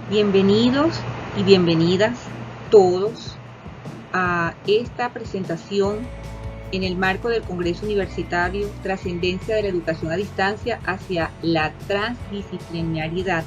Bienvenidos y bienvenidas todos a esta presentación en el marco del Congreso Universitario Trascendencia de la Educación a Distancia hacia la Transdisciplinariedad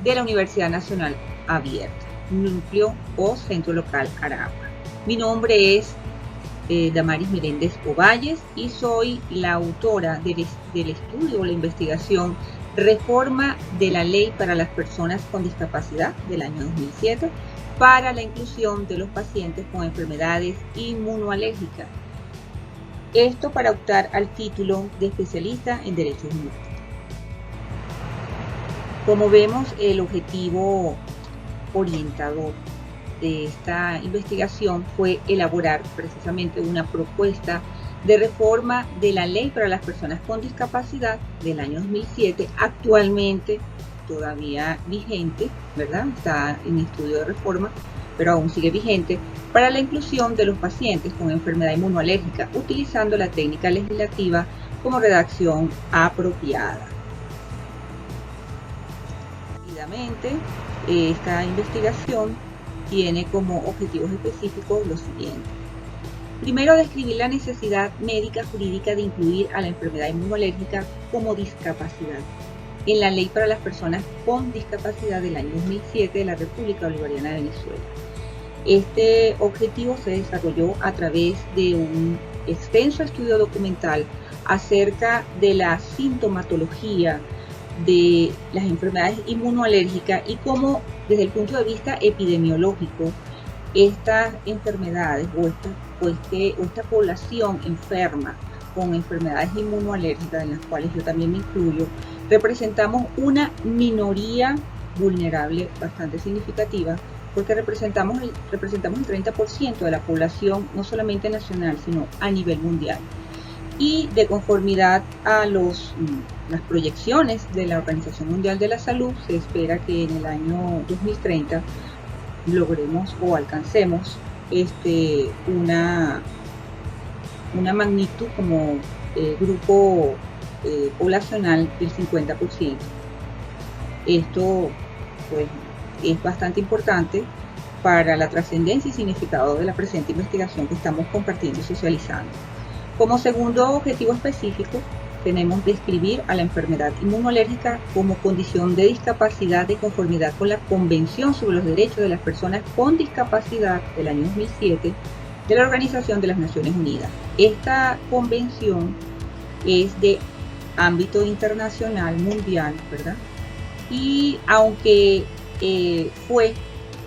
de la Universidad Nacional Abierta, Núcleo o Centro Local Aragua. Mi nombre es Damaris Meléndez Ovalles y soy la autora del estudio o la investigación Reforma de la Ley para las Personas con Discapacidad del año 2007 para la inclusión de los pacientes con enfermedades inmunoalérgicas. Esto para optar al título de especialista en Derechos Humanos. Como vemos, el objetivo orientador de esta investigación fue elaborar precisamente una propuesta de reforma de la Ley para las Personas con Discapacidad del año 2007, actualmente todavía vigente, ¿verdad? Está en estudio de reforma, pero aún sigue vigente, para la inclusión de los pacientes con enfermedad inmunoalérgica, utilizando la técnica legislativa como redacción apropiada. Rápidamente, esta investigación tiene como objetivos específicos los siguientes. Primero, describir la necesidad médica jurídica de incluir a la enfermedad inmunológica como discapacidad en la Ley para las Personas con Discapacidad del año 2007 de la República Bolivariana de Venezuela. Este objetivo se desarrolló a través de un extenso estudio documental acerca de la sintomatología de las enfermedades inmunoalérgicas y cómo, desde el punto de vista epidemiológico, estas enfermedades o esta población enferma con enfermedades inmunoalérgicas, en las cuales yo también me incluyo, representamos una minoría vulnerable bastante significativa, porque representamos el 30% de la población, no solamente nacional, sino a nivel mundial. Y de conformidad a las proyecciones de la Organización Mundial de la Salud, se espera que en el año 2030 logremos o alcancemos una magnitud como grupo poblacional del 50%. Esto pues es bastante importante para la trascendencia y significado de la presente investigación que estamos compartiendo y socializando. Como segundo objetivo específico, tenemos describir a la enfermedad inmunológica como condición de discapacidad de conformidad con la Convención sobre los Derechos de las Personas con Discapacidad del año 2007 de la Organización de las Naciones Unidas. Esta convención es de ámbito internacional, mundial, ¿verdad? Y aunque fue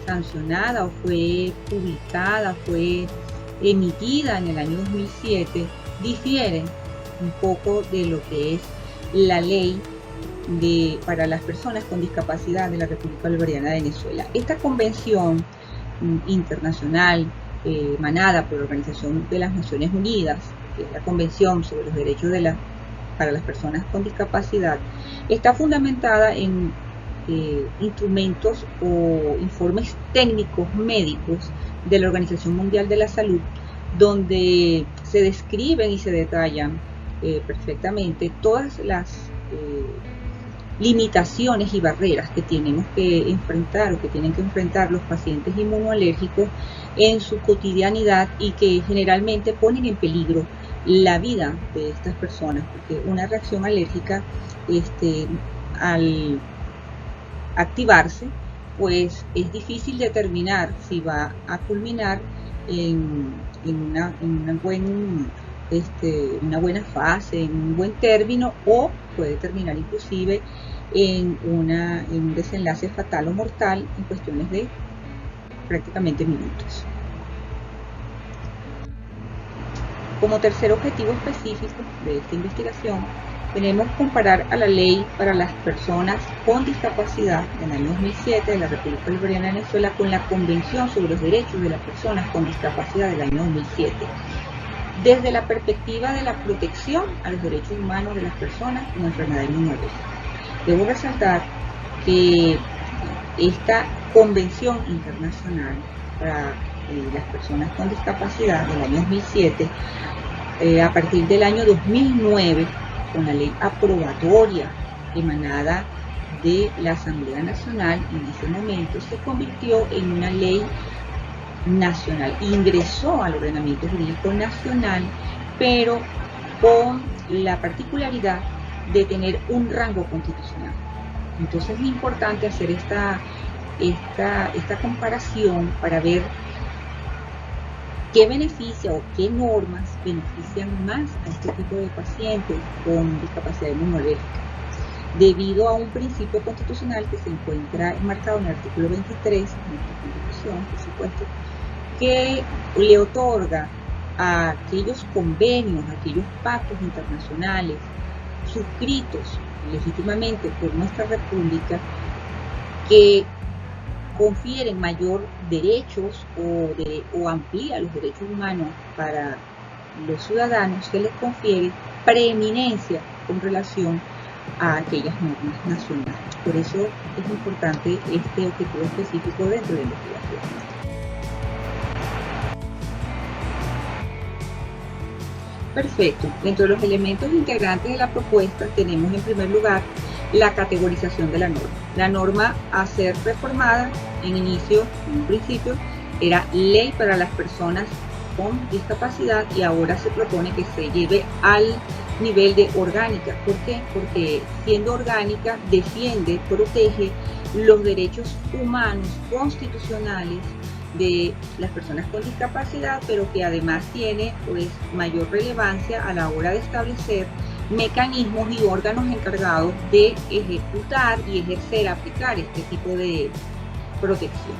sancionada o fue publicada, fue emitida en el año 2007, difiere un poco de lo que es la ley para las personas con discapacidad de la República Bolivariana de Venezuela. Esta convención internacional emanada por la Organización de las Naciones Unidas, que es la Convención sobre los Derechos para las Personas con Discapacidad, está fundamentada en instrumentos o informes técnicos médicos de la Organización Mundial de la Salud, donde se describen y se detallan perfectamente todas las limitaciones y barreras que tenemos que enfrentar o que tienen que enfrentar los pacientes inmunoalérgicos en su cotidianidad y que generalmente ponen en peligro la vida de estas personas, porque una reacción alérgica al activarse pues es difícil determinar si va a culminar en una buena fase, en un buen término, o puede terminar inclusive en un desenlace fatal o mortal en cuestiones de prácticamente minutos. Como tercer objetivo específico de esta investigación, tenemos que comparar a la Ley para las Personas con Discapacidad del año 2007 de la República Bolivariana de Venezuela con la Convención sobre los Derechos de las Personas con Discapacidad del año 2007, desde la perspectiva de la protección a los derechos humanos de las personas con enfermedad inmunológica. Debo resaltar que esta Convención Internacional para las Personas con Discapacidad del año 2007, a partir del año 2009, con la ley aprobatoria emanada de la Asamblea Nacional en ese momento se convirtió en una ley nacional, ingresó al ordenamiento jurídico nacional, pero con la particularidad de tener un rango constitucional. Entonces es importante hacer esta comparación para ver qué beneficia o qué normas benefician más a este tipo de pacientes con discapacidad inmunológica, debido a un principio constitucional que se encuentra enmarcado en el artículo 23 de nuestra Constitución, por supuesto, que le otorga a aquellos convenios, a aquellos pactos internacionales suscritos legítimamente por nuestra República, que confieren mayor derechos o amplía los derechos humanos para los ciudadanos, se les confiere preeminencia con relación a aquellas normas nacionales. Por eso es importante este objetivo específico dentro de la investigación. Perfecto. Dentro de los elementos integrantes de la propuesta tenemos en primer lugar la categorización de la norma. La norma a ser reformada en inicio, en un principio, era ley para las personas con discapacidad y ahora se propone que se lleve al nivel de orgánica. ¿Por qué? Porque siendo orgánica defiende, protege los derechos humanos constitucionales de las personas con discapacidad, pero que además tiene pues mayor relevancia a la hora de establecer mecanismos y órganos encargados de ejecutar y ejercer, aplicar este tipo de protección.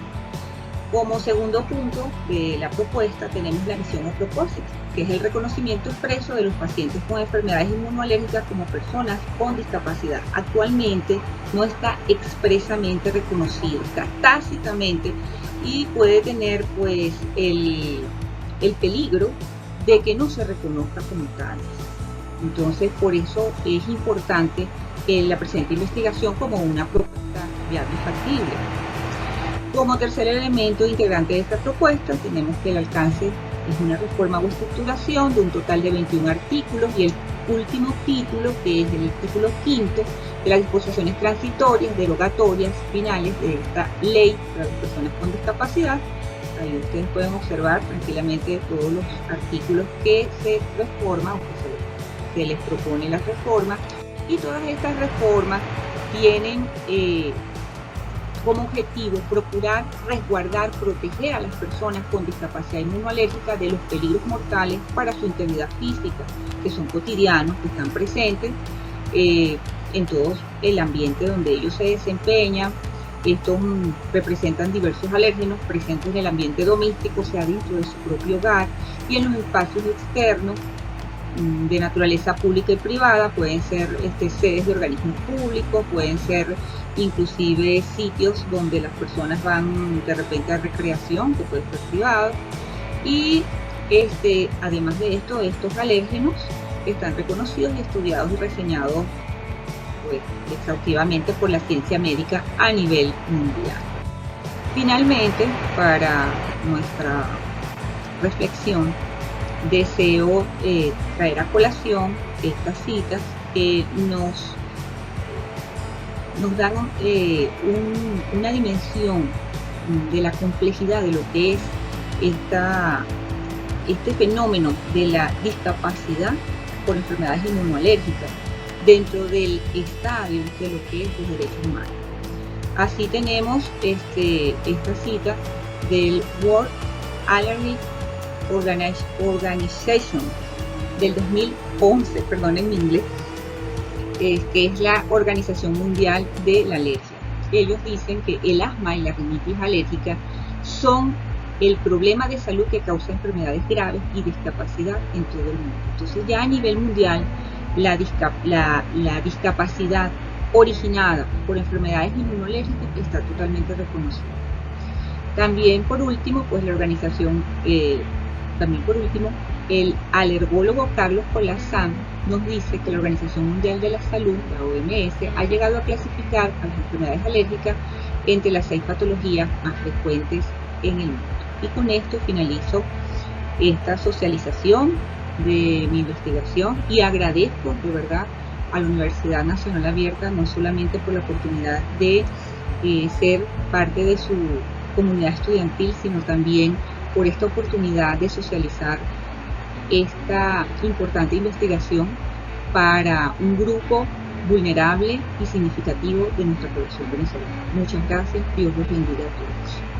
Como segundo punto de la propuesta tenemos la misión o propósito, que es el reconocimiento expreso de los pacientes con enfermedades inmunológicas como personas con discapacidad. Actualmente no está expresamente reconocido, está tácitamente y puede tener pues el peligro de que no se reconozca como tal. Entonces por eso es importante la presente investigación como una propuesta viable y factible. Como tercer elemento integrante de esta propuesta tenemos que el alcance es una reforma o estructuración de un total de 21 artículos y el último título, que es el título quinto de las disposiciones transitorias, derogatorias, finales de esta ley para las personas con discapacidad. Ahí ustedes pueden observar tranquilamente todos los artículos que se reforman o que se les propone la reforma, y todas estas reformas tienen como objetivo procurar resguardar, proteger a las personas con discapacidad inmunológica de los peligros mortales para su integridad física, que son cotidianos, que están presentes en todo el ambiente donde ellos se desempeñan. Estos representan diversos alérgenos presentes en el ambiente doméstico, sea dentro de su propio hogar y en los espacios externos de naturaleza pública y privada. Pueden ser sedes de organismos públicos, pueden ser inclusive sitios donde las personas van de repente a recreación, que puede ser privado. Y además de esto, estos alérgenos están reconocidos y estudiados y reseñados pues, exhaustivamente por la ciencia médica a nivel mundial. Finalmente, para nuestra reflexión, deseo traer a colación estas citas que nos dan una dimensión de la complejidad de lo que es este fenómeno de la discapacidad por enfermedades inmunológicas dentro del estadio de lo que es los derechos humanos. Así tenemos esta cita del World Allergy Organization del 2011, perdonen mi inglés, que es la Organización Mundial de la Alergia. Ellos dicen que el asma y la rinitis alérgica son el problema de salud que causa enfermedades graves y discapacidad en todo el mundo. Entonces ya a nivel mundial la discapacidad originada por enfermedades inmunológicas está totalmente reconocida. También por último, pues la organización, el alergólogo Carlos Colazán nos dice que la Organización Mundial de la Salud, la OMS, ha llegado a clasificar a las enfermedades alérgicas entre las 6 patologías más frecuentes en el mundo. Y con esto finalizo esta socialización de mi investigación y agradezco de verdad a la Universidad Nacional Abierta, no solamente por la oportunidad de ser parte de su comunidad estudiantil, sino también por esta oportunidad de socializar esta importante investigación para un grupo vulnerable y significativo de nuestra población venezolana. Muchas gracias, Dios los bendiga a todos.